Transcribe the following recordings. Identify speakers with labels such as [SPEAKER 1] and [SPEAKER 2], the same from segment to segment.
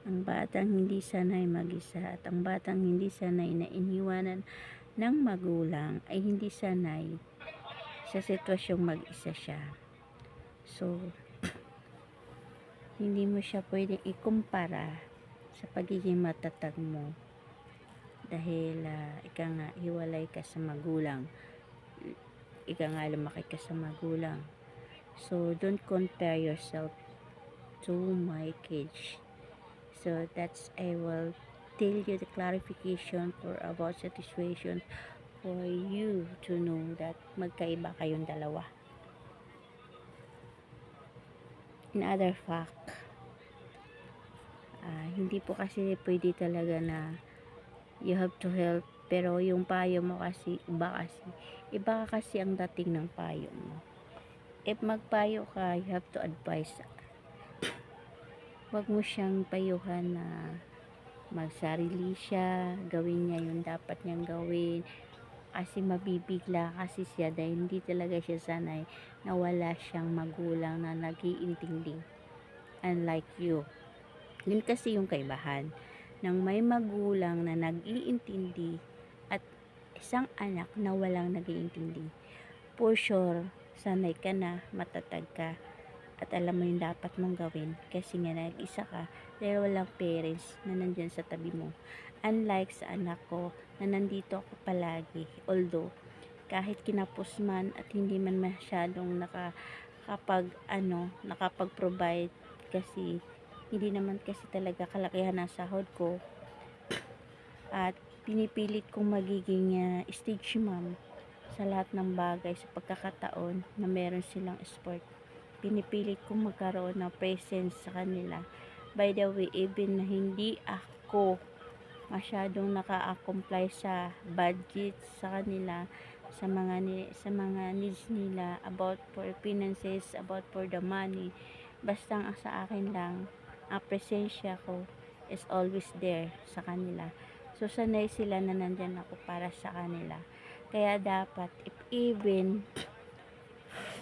[SPEAKER 1] Ang batang hindi sanay mag-isa at ang batang hindi sanay na iniwanan ng magulang ay hindi sanay sa sitwasyong mag-isa siya. So, hindi mo siya pwedeng ikumpara sa pagiging matatag mo dahil ika nga hiwalay ka sa magulang, ika nga lumaki ka sa magulang. So, don't compare yourself to my kids. So, that's I will tell you the clarification for about the situation for you to know that magkaiba kayong dalawa. In other fact, hindi po kasi pwede talaga na you have to help, pero yung payo mo kasi iba kasi ang dating ng payo mo. If magpayo ka, you have to advise. Huwag mo siyang payuhan na magsarili siya, gawin niya yung dapat niyang gawin, kasi mabibigla kasi siya dahil hindi talaga siya sanay na wala siyang magulang na nag-iintindi. Unlike you. Yun kasi yung kaibahan ng may magulang na nag-iintindi at isang anak na walang nag-iintindi. For sure, sanay ka na, matatag ka, at alam mo yung dapat mong gawin kasi nga nag-isa ka dahil walang parents na nandyan sa tabi mo. Unlike sa anak ko na nandito ako palagi, although kahit kinapos man at hindi man masyadong nakapag-provide kasi hindi naman kasi talaga kalakihan ng sahod ko at pinipilit kong magiging stage mom sa lahat ng bagay sa pagkakataon na meron silang sport. Pinipilit kong magkaroon ng presence sa kanila. By the way, even na hindi ako masyadong naka-comply sa budget sa kanila, sa mga needs nila, about for finances, about for the money, basta ang sa akin lang, ang presensya ko is always there sa kanila. So, sanay sila na nandyan ako para sa kanila. Kaya dapat, if even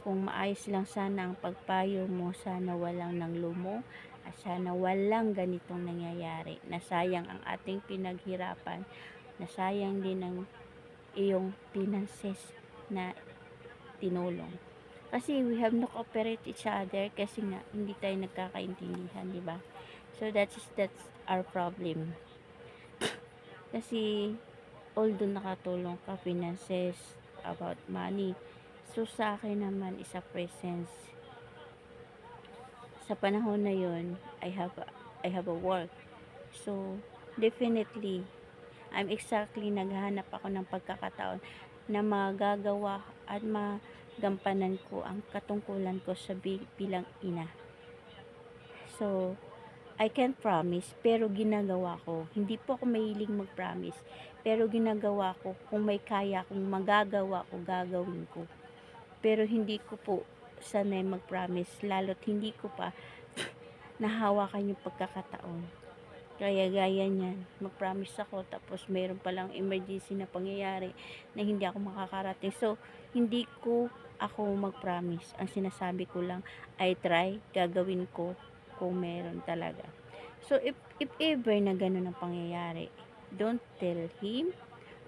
[SPEAKER 1] kung maayos lang sana ang pagpayo mo, sana walang nanglumo at sana walang ganitong nangyayari. Nasayang ang ating pinaghirapan, nasayang din ang iyong finances na tinulong. Kasi we have no cooperate each other kasi nga hindi tayo nagkakaintindihan, di ba? So that's our problem. Kasi although nakatulong ka finances about money, so sa akin naman is a presence. Sa panahon na yon, I have a work. So definitely I'm exactly naghahanap ako ng pagkakataon na magagawa at magampanan ko ang katungkulan ko sa bilang ina. So, I can't promise, pero ginagawa ko. Hindi po ako mahilig mag-promise, pero ginagawa ko. Kung may kaya, kung magagawa ko, gagawin ko. Pero hindi ko po sanay mag-promise, lalo't hindi ko pa nahawakan yung pagkakataon. Kaya gaya niyan, mag-promise ako tapos mayroon palang emergency na pangyayari na hindi ako makakarating. So, hindi ko ako mag-promise. Ang sinasabi ko lang ay try, gagawin ko kung meron talaga. So, if ever na ganun ang pangyayari, don't tell him.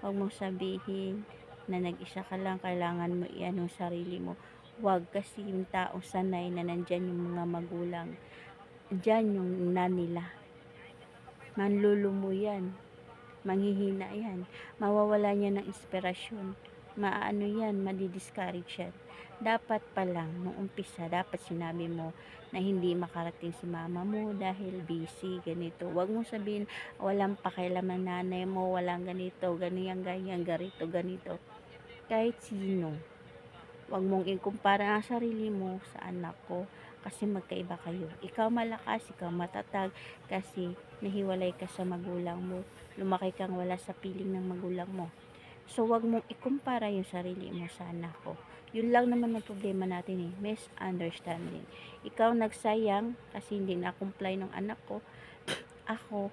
[SPEAKER 1] Huwag mong sabihin na nag-isa ka lang, kailangan mo iyan ang sarili mo. Huwag, kasi yung tao sanay na nandyan yung mga magulang. Diyan yung nila. Manlulumo yan, manghihina yan, mawawala niya ng inspirasyon, maano yan, madi-discourage yan. Dapat pa lang, nung umpisa, dapat sinabi mo na hindi makarating si mama mo dahil busy, ganito. Huwag mong sabihin, walang pakialam ng nanay mo, walang ganito, ganyan, ganyan, ganito. Kahit sino, huwag mong ikumpara ang sarili mo sa anak ko kasi magkaiba kayo. Ikaw malakas, ikaw matatag kasi nahiwalay ka sa magulang mo. Lumaki kang wala sa piling ng magulang mo. So, wag mong ikumpara yung sarili mo sa anak ko. Yun lang naman ang problema natin misunderstanding. Ikaw nagsayang kasi hindi na-comply ng anak ko. Ako,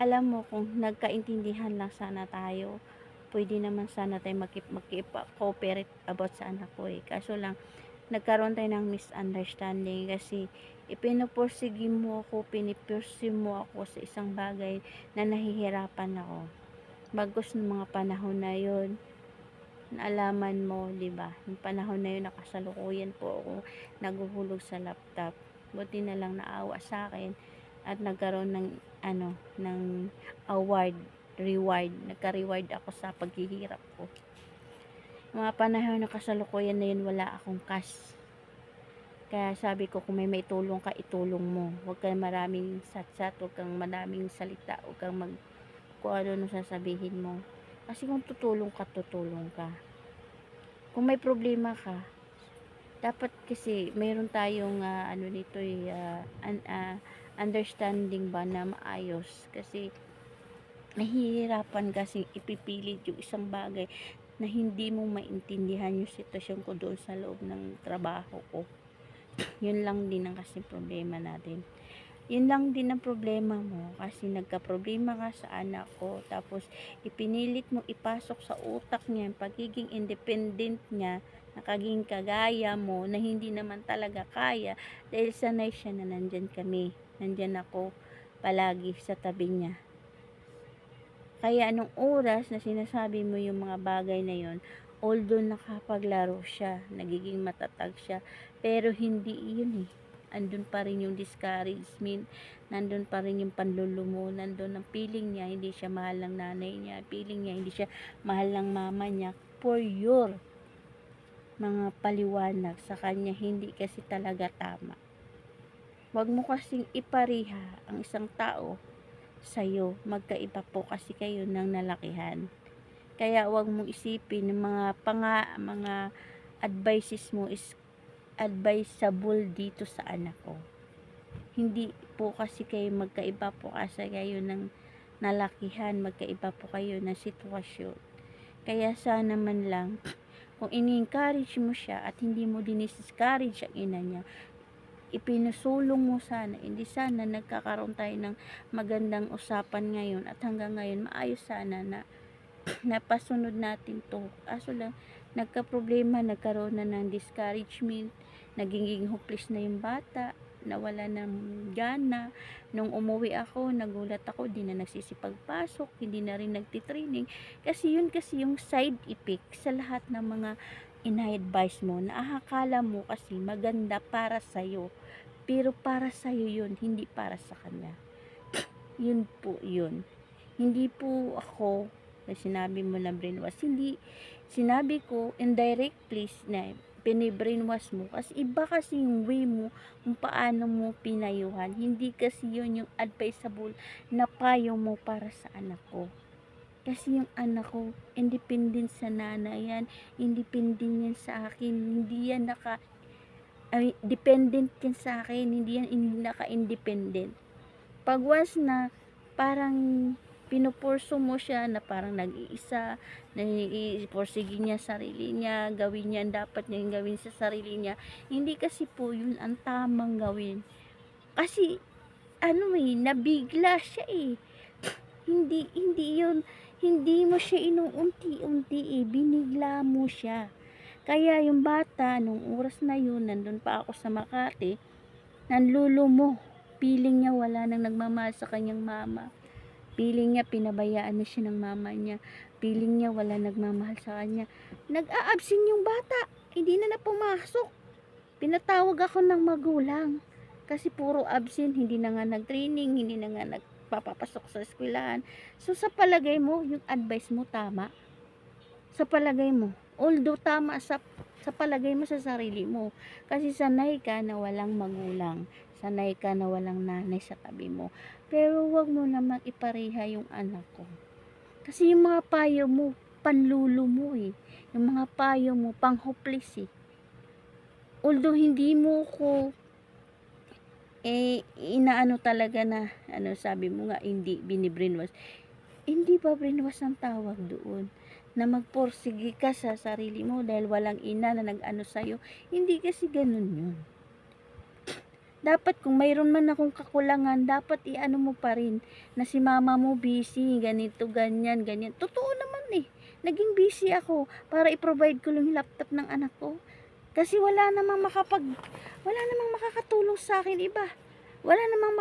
[SPEAKER 1] alam mo kung nagkaintindihan lang sana tayo, pwede naman sana tayo mag-cooperate about sa anak ko Kaso lang, nagkaroon tayo ng misunderstanding kasi ipinoporsige mo ako, pinipursi mo ako sa isang bagay na nahihirapan ako. Bagkus ng mga panahon na yon, naalaman mo, 'di ba? Yung panahon na yun, nakasalukuyan po ako naghuhulog sa laptop. Buti na lang naawa sa akin at nagkaroon ng ng award, reward. Nagka-reward ako sa paghihirap ko. Mga panahon na kasalukuyan na yun, wala akong cash. Kaya sabi ko, kung may maitulong ka, itulong mo. Huwag kang maraming satsat, huwag kang maraming salita, huwag kang kung ano sasabihin mo. Kasi kung tutulong ka. Kung may problema ka, dapat kasi mayroon tayong understanding ba na maayos. Kasi nahihirapan kasi ipipilit yung isang bagay na hindi mo maintindihan yung sitwasyon ko doon sa loob ng trabaho ko. Yun lang din ang kasi problema natin. Yun lang din ang problema mo kasi nagka-problema ka sa anak ko, tapos ipinilit mo ipasok sa utak niya yung pagiging independent niya, nakaging kagaya mo na hindi naman talaga kaya dahil sanay siya na nandyan ako palagi sa tabi niya. Kaya anong oras na sinasabi mo yung mga bagay na yon, although nakapaglaro siya, nagiging matatag siya, pero hindi yun eh. Andun pa rin yung discouragement, nandun pa rin yung panlulumo, nandun ang feeling niya, hindi siya mahal ng nanay niya, feeling niya, hindi siya mahal ng mama niya, for your mga paliwanag sa kanya, hindi kasi talaga tama. Huwag mo kasing ipariha ang isang tao sa'yo, magkaiba po kasi kayo ng nalakihan. Kaya huwag mong isipin ng mga advices mo is advisable dito sa anak ko. Hindi po kasi kayo magkaiba po kasi kayo ng nalakihan, magkaiba po kayo ng sitwasyon. Kaya sana man lang, kung ini-encourage mo siya at hindi mo diniscourage ang ina niya, ipinusulong mo sana, hindi sana nagkakaroon tayo ng magandang usapan ngayon at hanggang ngayon maayos sana na napasunod natin to. Aso lang, nagka-problema, nagkaroon na ng discouragement, naging hopeless na yung bata, nawala ng gana. Nung umuwi ako, nagulat ako, di na nagsisipagpasok, hindi na rin nagtitraining. Kasi yun kasi yung side effect sa lahat ng mga ina-advise mo na akala mo kasi maganda para sa'yo. Pero para sa'yo yun, hindi para sa kanya. Yun po yun. Hindi po ako, na sinabi mo na brainwash, hindi, sinabi ko indirect please na pinibrainwash mo. Kasi iba kasi yung way mo kung paano mo pinayuhan. Hindi kasi yun yung advisable na payo mo para sa anak ko. Kasi yung anak ko, independent sa nanay yan, independent yan sa akin, hindi yan dependent yan sa akin, hindi yan naka-independent. Pag once na parang pinupurso mo siya na parang nag-iisa, naiiporsige niya sarili niya, gawin niya ang dapat niyang gawin sa sarili niya, hindi kasi po yun ang tamang gawin. Kasi nabigla siya eh. Hindi mo siya inuunti-unti eh, binigla mo siya. Kaya yung bata, nung oras na yun, nandun pa ako sa Makati, nanlulumo. Feeling niya wala nang nagmamahal sa kanyang mama. Feeling niya pinabayaan na siya ng mama niya. Feeling niya wala nagmamahal sa kanya. Nag-a-absent yung bata. Hindi na pumasok. Pinatawag ako ng magulang. Kasi puro absent, hindi na nga nag-training, hindi na nga nagpapapasok sa eskwelahan. So sa palagay mo, yung advice mo tama? Sa palagay mo? Although tama sa palagay mo sa sarili mo. Kasi sanay ka na walang magulang. Sanay ka na walang nanay sa tabi mo. Pero wag mo naman ipareha yung anak ko. Kasi yung mga payo mo, panlulo mo eh. Yung mga payo mo, pang-hopeless eh. Although hindi mo ko inaano talaga na, sabi mo nga, hindi binibrainwash. Hindi ba brainwash ang tawag doon? Na magporsige ka sa sarili mo dahil walang ina na nag-ano sa'yo. Hindi kasi ganun yun. Dapat kung mayroon man akong kakulangan, dapat iano mo pa rin na si mama mo busy, ganito, ganyan. Totoo naman eh. Naging busy ako para i-provide ko lang yung laptop ng anak ko. Kasi wala namang makakatulong sa akin iba. Wala namang